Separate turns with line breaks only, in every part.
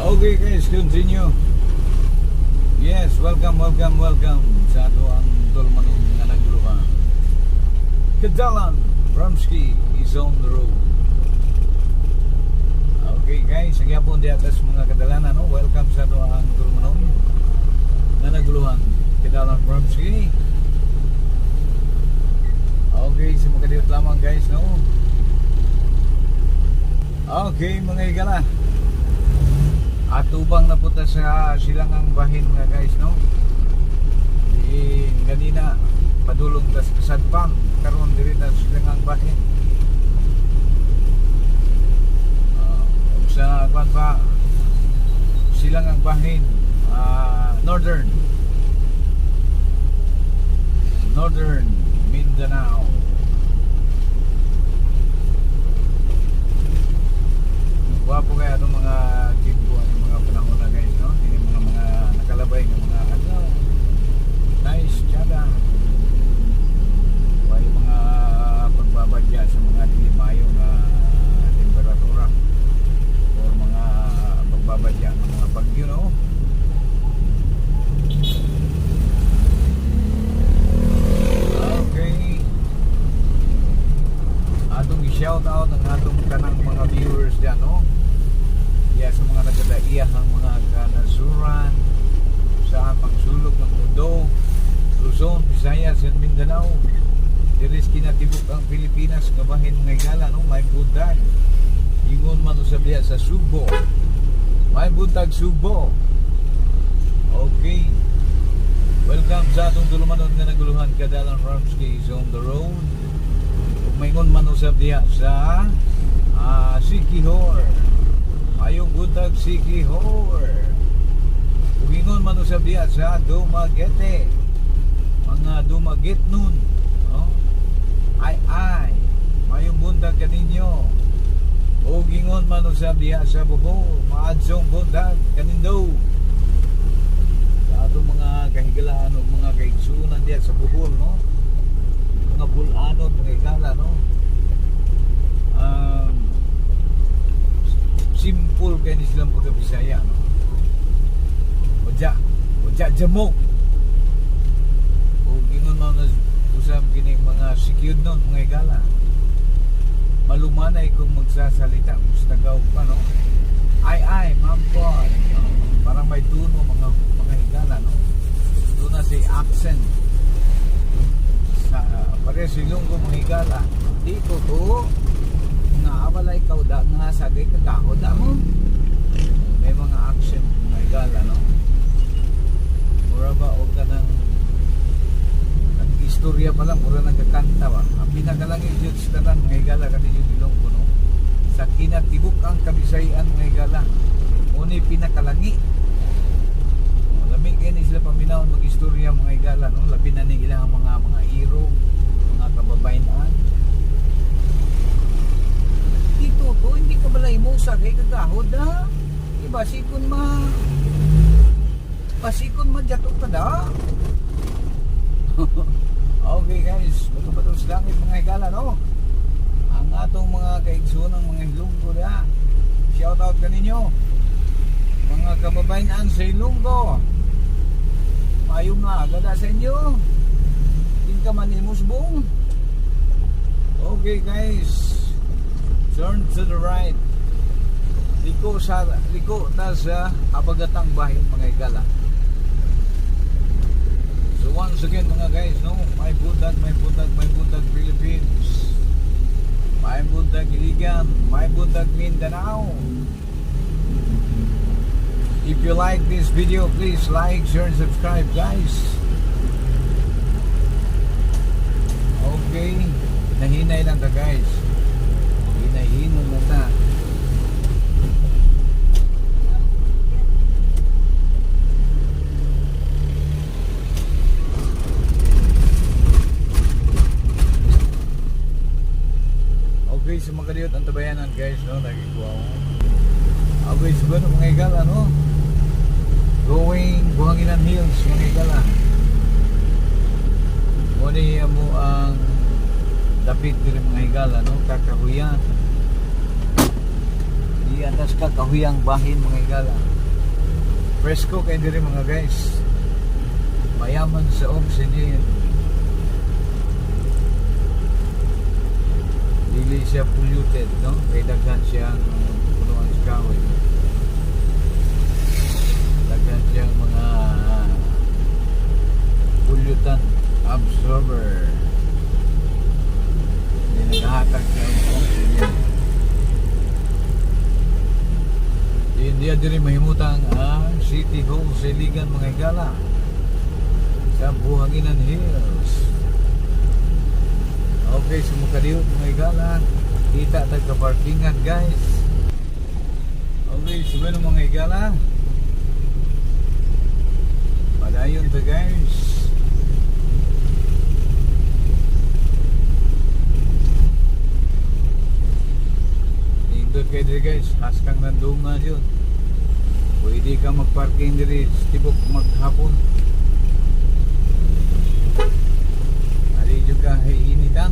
Okay guys, continue. Yes, welcome sa ato ang Dolmanong nga nagluha. Kadalan Ramsky is on the road. Okay guys, sa gyapon di atas mga kadalanan, no? Welcome sa ato ang Dolmanong nga nagluhan. Kadalan Ramsky. Okay, sa mga kadiyot lamang guys, no? Okay mga igala, atubang na punta sa silangang bahin nga guys, no? Di ganina padulong tas kasadpang karon diri na silangang bahin. Sa kwan pa silangang bahin, Northern Mindanao. Wapo kaya itong mga kimpo ng mga panahon na guys, no? Yung mga nakalabay ng mga nice tiyada. May mga pagbabadya sa mga dilimayong temperatura o mga pagbabadya ng mga bagyo, no? Okay, atong i-shout out ang atong kanang mga viewers dyan, no? Sa mga nagadaiya ang mga kanasuran sa pagsulog ng mundo, Luzon, Visayas, and Mindanao. Diris kinatibok ang Pilipinas nga bahin mga igala, no? May buntag ingon man usabya sa Subo, may buntag Subo. Okay, welcome sa atong tulumanon nga naguluhan. Kadalan Ramsky is on the road. Ug maingon man usabya sa Sikihor, ayong buntag Sikihor. Ugingon man usab diya sa Dumaguete, mga Dumaguet nun, no? Ay mayong buntag kaninyo. Ugingon man usab diya sa Bohol, maadsong buntag kanindo. Sa atong mga kahigalaan o mga kaigsunan diya sa Bohol, no? Mga bulanod, mga igala, no? Simple kayo ni silang pagkabisaya, no? Wadya jamok. O gingon mo na usab kining mga sikyud nun, mga igala. Malumanay kung magsasalita kung sa tagaw pa, no? Ay mampon, no? Parang may tuno mga igala, no? Doon na si accent sa pare silong ko mga igala. Dito to nga awalay ikaw da nga sagay kagahod da mo. May mga action mga igala, no? Mura ba o ka ng nag-istorya pa lang, mura nagkakanta ba? Ang pinakalangi yun sa tanan mga igala kanina yung ilong ko, no? Sa kinatibuk ang kabisayan mga igala, muna pinakalangi. Lamig kayo ni sila paminahon mag-istorya mga igala, no? Labi na ni ilang mga iro, mga kababayanan. Dito to, hindi ka balay mo sa kay kagahod, ha? Diba, sikon madyato ka da. Okay guys, bato-bato sa langit mga higala, no? Ang atong mga kaigsunang mga Ilonggo da. Shout out kaninyo mga kababayan sa Ilonggo. Maayong nga agad sa inyo. Hindi ka manimusbong. Okay guys, turn to the right. Liko ta sa habagatang bahin mga igala. So once again mga guys, no, may buntag Philippines, may buntag Iligan, may buntag Mindanao. If you like this video, please like, share, and subscribe guys. Okay, nahinay lang ta guys. Hinahinon na ta. Okay, sa mga kadiyot ang tabayanan guys, no? Nagikuha ko. Okay, so gano'n mga igala, no? Going Buhanginan Hills mga igala. Muna mo ang dapit din mga higala, no? Kakahuyan. Iyatas ka kahuyang bahin mga igala. Presko kay diri mga guys. Mayaman sa oxygen. Dili siya polluted, no? Kay daghan siyang punuan sa kahoy. Daghan siyang mga pollutant absorber. Hindi naghahatag siya ng oxygen. Hindi diri mahimutang ang City Hall sa Iligan mga igala sa Buhanginan Hills. Okay, sumukadiyot mga igala, kita tagka parkingan guys. Okay, sumeno mga igala, padayon ta guys. Indot kayo diri guys, haskang nandungan yun. Pwede ka magparking diri tibok maghapon. Ari juga initan.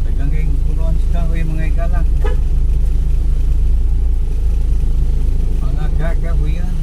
Tagang punuan sa kahoy mga igala. Mga kakahuyan.